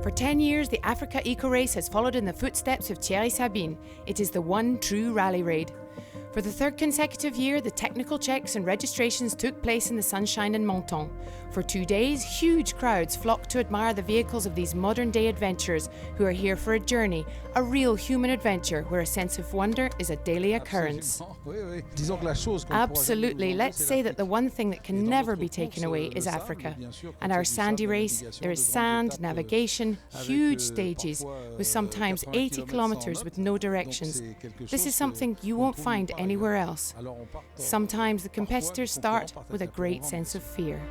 For 10 years, the AfricaEcoRace has followed in the footsteps of Thierry Sabine. It is the one true rally raid. For the third consecutive year, the technical checks and registrations took place in the sunshine in Menton. For 2 days, huge crowds flocked to admire the vehicles of these modern-day adventurers who are here for a journey, a real human adventure where a sense of wonder is a daily occurrence. Absolutely. Let's say that the one thing that can never be taken away is Africa. And our sandy race, there is sand, navigation, huge stages, with sometimes 80 kilometers with no directions. This is something you won't find anywhere else. Sometimes the competitors start with a great sense of fear.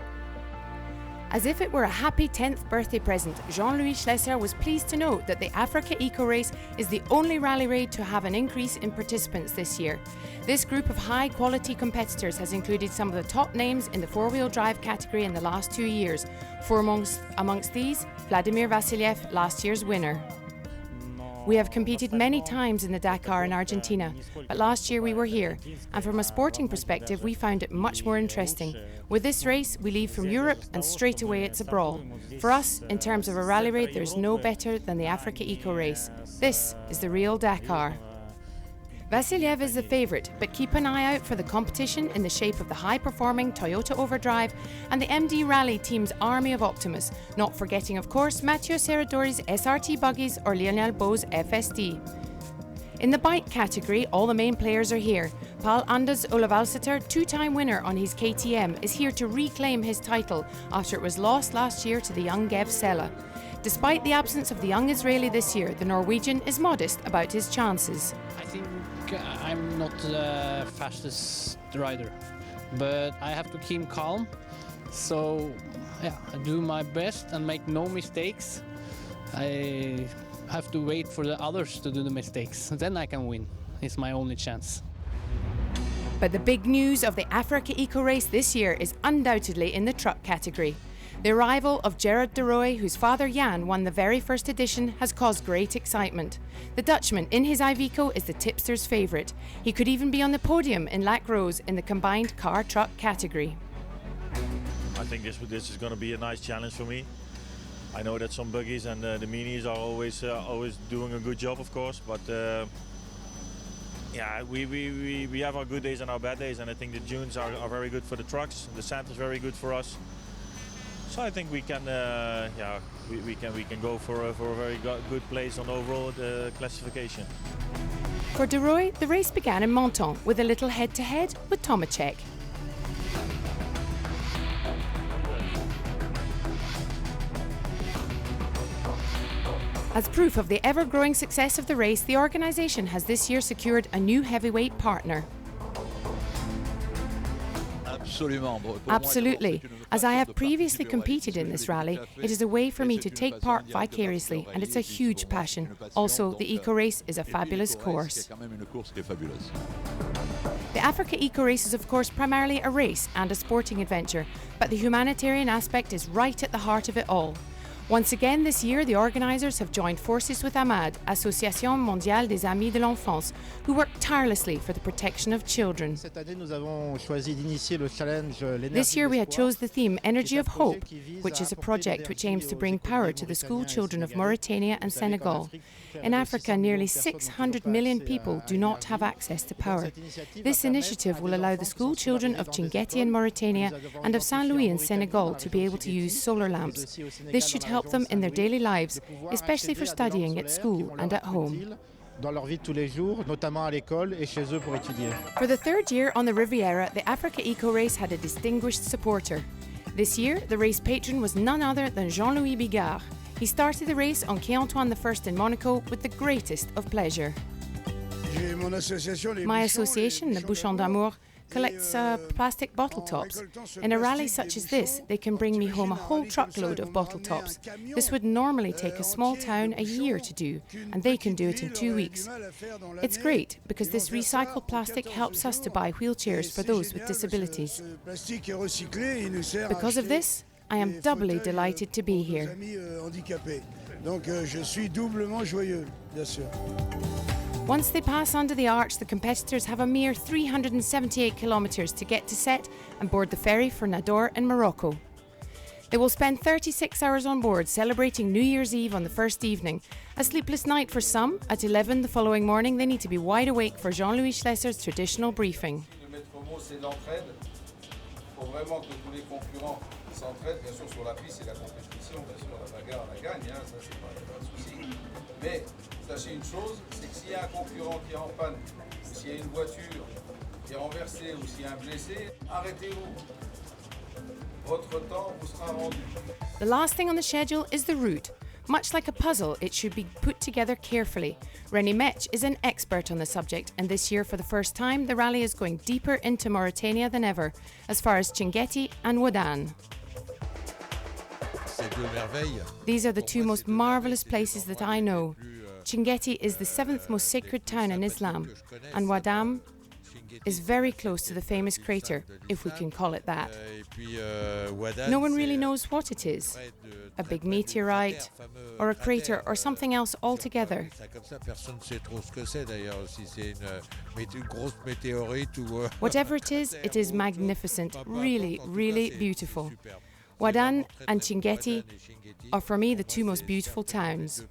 As if it were a happy 10th birthday present, Jean-Louis Schlesser was pleased to note that the AfricaEcoRace is the only rally raid to have an increase in participants this year. This group of high-quality competitors has included some of the top names in the four-wheel drive category in the last 2 years. Amongst these, Vladimir Vassiliev, last year's winner. We have competed many times in the Dakar in Argentina, but last year we were here, and from a sporting perspective we found it much more interesting. With this race we leave from Europe and straight away it's a brawl. For us, in terms of a rally raid, there's no better than the AfricaEcoRace. This is the real Dakar. Vassiliev is the favourite, but keep an eye out for the competition in the shape of the high-performing Toyota Overdrive and the MD Rally team's army of optimists, not forgetting, of course, Mathieu Serradori's SRT buggies or Lionel Beau's FSD. In the bike category, all the main players are here. Paul Anders Olavalseter, two-time winner on his KTM, is here to reclaim his title after it was lost last year to the young Gev Sella. Despite the absence of the young Israeli this year, the Norwegian is modest about his chances. I think I'm not the fastest rider, but I have to keep calm. So yeah, I do my best and make no mistakes. I have to wait for the others to do the mistakes. Then I can win. It's my only chance. But the big news of the AfricaEcoRace this year is undoubtedly in the truck category. The arrival of Gerard de Rooij, whose father Jan won the very first edition, has caused great excitement. The Dutchman in his Iveco is the tipster's favourite. He could even be on the podium in Lac Rose in the combined car-truck category. I think this is going to be a nice challenge for me. I know that some buggies and the minis are always doing a good job, of course, but yeah, we have our good days and our bad days, and I think the dunes are very good for the trucks. The sand is very good for us. So I think we can go for a very good place on overall the classification. For de Rooij, the race began in Menton with a little head-to-head with Tomacek. As proof of the ever-growing success of the race, the organisation has this year secured a new heavyweight partner. Absolutely. As I have previously competed in this rally, it is a way for me to take part vicariously, and it's a huge passion. Also, the EcoRace is a fabulous course. The AfricaEcoRace is of course primarily a race and a sporting adventure, but the humanitarian aspect is right at the heart of it all. Once again this year, the organisers have joined forces with AMAD, Association Mondiale des Amis de l'Enfance, who work tirelessly for the protection of children. This year we had chose the theme Energy of Hope, which is a project which aims to bring power to the school children of Mauritania and Senegal. In Africa, nearly 600 million people do not have access to power. This initiative will allow the school children of Chinguetti in Mauritania and of Saint-Louis in Senegal to be able to use solar lamps. This should help them in their daily lives, especially for studying at school and at home. For the third year on the Riviera, the AfricaEcoRace had a distinguished supporter. This year, the race patron was none other than Jean-Louis Bigard. He started the race on Quai Antoine I in Monaco with the greatest of pleasure. My association, the Bouchon d'Amour, collects plastic bottle tops. In a rally such as this, they can bring me home a whole truckload of bottle tops. This would normally take a small town a year to do, and they can do it in 2 weeks. It's great because this recycled plastic helps us to buy wheelchairs for those with disabilities. Because of this, I am doubly delighted to be here. Once they pass under the arch, the competitors have a mere 378 kilometres to get to set and board the ferry for Nador in Morocco. They will spend 36 hours on board celebrating New Year's Eve on the first evening. A sleepless night for some. At 11 the following morning, they need to be wide awake for Jean-Louis Schlesser's traditional briefing. Le maître mot, c'est l'entraide. Il faut vraiment que tous les concurrents s'entraident. Bien sûr, sur la piste, c'est la compétition. Bien sûr, la bagarre, la gagne. Hein, ça, c'est pas de souci. Mais sachez une chose, c'est que s'il y a un concurrent qui est en panne, ou s'il y a une voiture qui est renversée, ou s'il y a un blessé, arrêtez-vous. Votre temps vous sera rendu. The last thing on the schedule is the route. Much like a puzzle, it should be put together carefully. René Metsch is an expert on the subject, and this year, for the first time, the rally is going deeper into Mauritania than ever, as far as Chinguetti and Ouadane. These are the two most marvellous places that I know. Chinguetti is the 7th most sacred town in Islam, and Ouadane is very close to the famous crater, if we can call it that. No one really knows what it is. A big meteorite, or a crater, or something else altogether. Whatever it is magnificent, really, really beautiful. Ouadane and Chinguetti are for me the two most beautiful towns.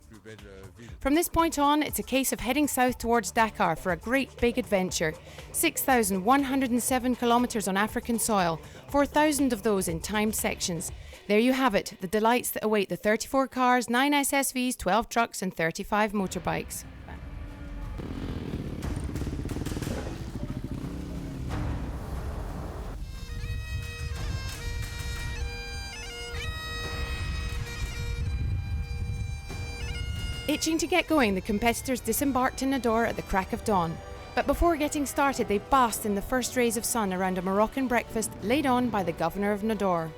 From this point on, it's a case of heading south towards Dakar for a great big adventure. 6,107 kilometres on African soil, 4,000 of those in timed sections. There you have it, the delights that await the 34 cars, 9 SSVs, 12 trucks and 35 motorbikes. Itching to get going, the competitors disembarked in Nador at the crack of dawn. But before getting started, they basked in the first rays of sun around a Moroccan breakfast laid on by the governor of Nador.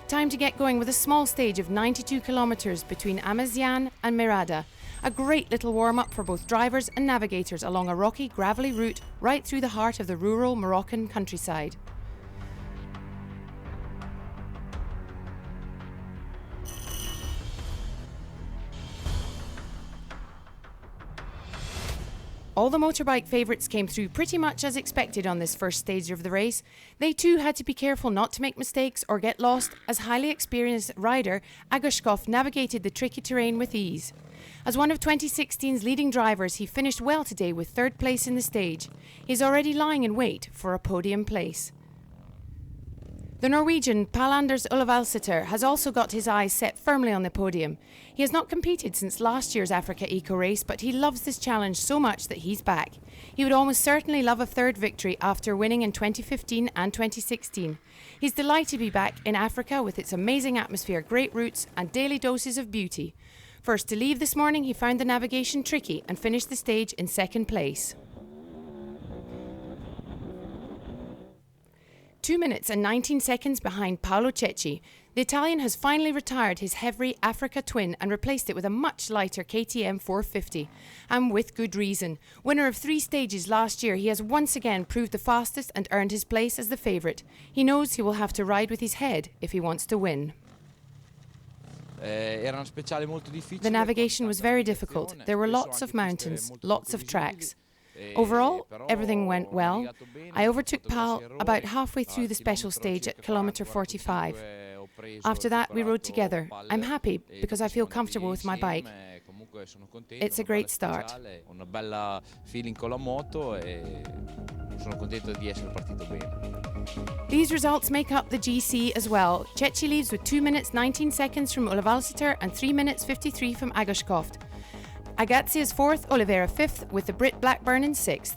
Time to get going with a small stage of 92 kilometres between Amaziane and Merada. A great little warm-up for both drivers and navigators along a rocky, gravelly route right through the heart of the rural Moroccan countryside. All the motorbike favourites came through pretty much as expected on this first stage of the race. They too had to be careful not to make mistakes or get lost, as highly experienced rider Agoshkov navigated the tricky terrain with ease. As one of 2016's leading drivers, he finished well today with third place in the stage. He's already lying in wait for a podium place. The Norwegian Pål Anders Olavalseter has also got his eyes set firmly on the podium. He has not competed since last year's AfricaEcoRace, but he loves this challenge so much that he's back. He would almost certainly love a third victory after winning in 2015 and 2016. He's delighted to be back in Africa with its amazing atmosphere, great routes and daily doses of beauty. First to leave this morning, he found the navigation tricky and finished the stage in second place. 2 minutes and 19 seconds behind Paolo Cecchi, the Italian has finally retired his heavy Africa Twin and replaced it with a much lighter KTM 450. And with good reason. Winner of 3 stages last year, he has once again proved the fastest and earned his place as the favourite. He knows he will have to ride with his head if he wants to win. The navigation was very difficult. There were lots of mountains, lots of tracks. Overall, everything went well. I overtook Pal about halfway through the special stage at kilometre 45. After that, we rode together. I'm happy because I feel comfortable with my bike. It's a great start. These results make up the GC as well. Cecchi leads with 2 minutes 19 seconds from Olavalseter and 3 minutes 53 from Agoshkov. Agazzi is 4th, Oliveira 5th, with the Brit Blackburn in 6th.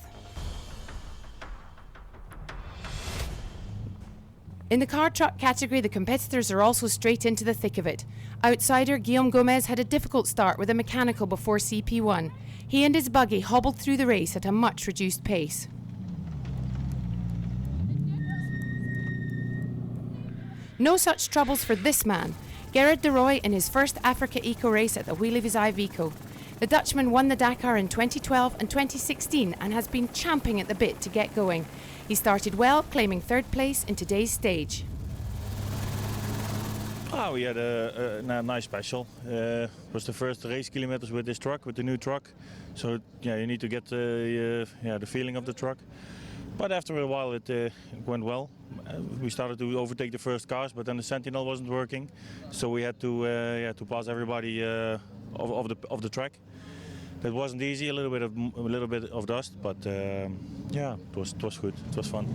In the car-truck category, the competitors are also straight into the thick of it. Outsider Guillaume Gomez had a difficult start with a mechanical before CP1. He and his buggy hobbled through the race at a much reduced pace. No such troubles for this man, Gerard de Rooij, in his first AfricaEcoRace at the Wheelie Visai Vico. The Dutchman won the Dakar in 2012 and 2016 and has been champing at the bit to get going. He started well, claiming third place in today's stage. Oh, we had a nice special. It was the first race kilometers with this truck, with the new truck. So yeah, you need to get the feeling of the truck. But after a while it went well. We started to overtake the first cars, but then the Sentinel wasn't working, so we had to pass everybody of the track. That wasn't easy. A little bit of dust, but yeah, it was good. It was fun.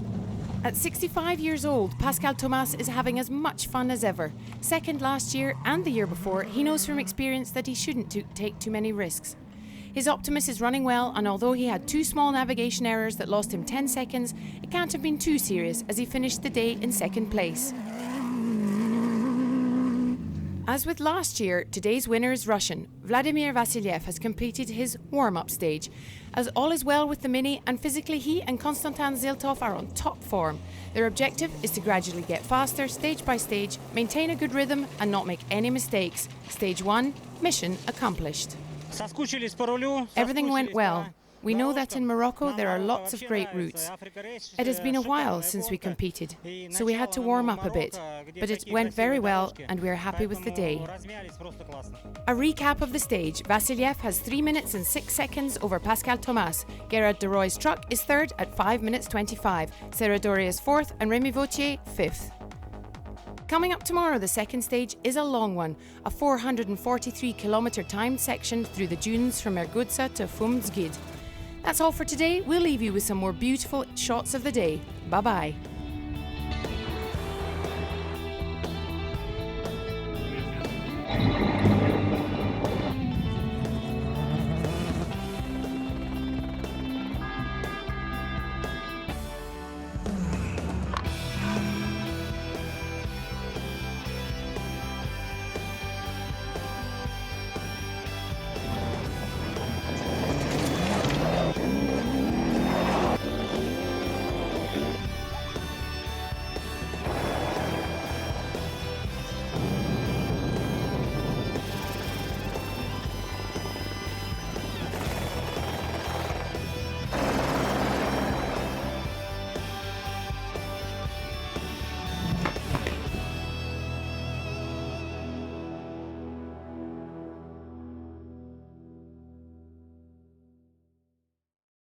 At 65 years old, Pascal Tomas is having as much fun as ever. Second last year and the year before, he knows from experience that he shouldn't take too many risks. His Optimus is running well, and although he had 2 small navigation errors that lost him 10 seconds, it can't have been too serious as he finished the day in second place. As with last year, today's winner is Russian. Vladimir Vasilyev has completed his warm-up stage. As all is well with the Mini, and physically he and Konstantin Ziltov are on top form. Their objective is to gradually get faster, stage by stage, maintain a good rhythm and not make any mistakes. Stage 1, mission accomplished. Everything went well. We know that in Morocco there are lots of great routes. It has been a while since we competed, so we had to warm up a bit, but it went very well and we are happy with the day. A recap of the stage: Vasilyev has 3 minutes and 6 seconds over Pascal Tomas. Gerard de Roy's truck is third at 5 minutes 25. Serradori is fourth and Rémi Vautier fifth. Coming up tomorrow, the second stage is a long one, a 443-kilometre timed section through the dunes from Ergutsa to Fumzgid. That's all for today. We'll leave you with some more beautiful shots of the day. Bye-bye.